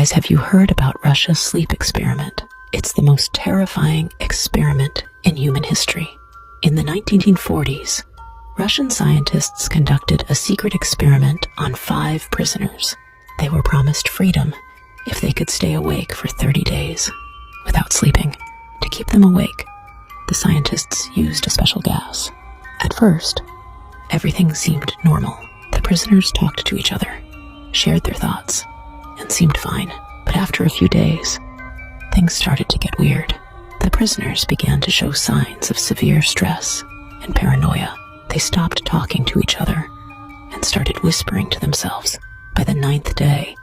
Guys, have you heard about Russia's sleep experiment? It's the most terrifying experiment in human history. In the 1940s, Russian scientists conducted a secret experiment on 5 prisoners. They were promised freedom if they could stay awake for 30 days without sleeping. To keep them awake, the scientists used a special gas. At first, everything seemed normal. The prisoners talked to each other, shared their thoughts, and seemed fine. But after a few days, things started to get weird. The prisoners began to show signs of severe stress and paranoia. They stopped talking to each other and started whispering to themselves. By the 9th day,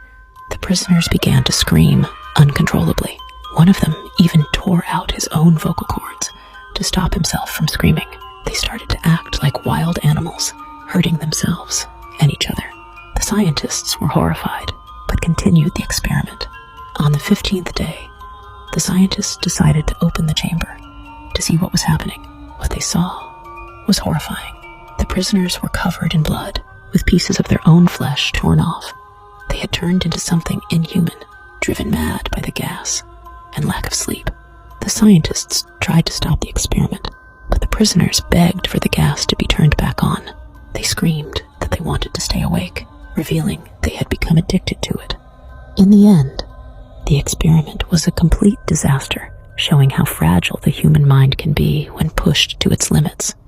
the prisoners began to scream uncontrollably. One of them even tore out his own vocal cords to stop himself from screaming. They started to act like wild animals, hurting themselves and each other. The scientists were horrified, but continued the experiment. On the 15th day, the scientists decided to open the chamber to see what was happening. What they saw was horrifying. The prisoners were covered in blood, with pieces of their own flesh torn off. They had turned into something inhuman, driven mad by the gas and lack of sleep. The scientists tried to stop the experiment, but the prisoners begged for the gas to be turned back on. They screamed that they wanted to stay awake, revealing they had become addicted to it. In the end, the experiment was a complete disaster, showing how fragile the human mind can be when pushed to its limits.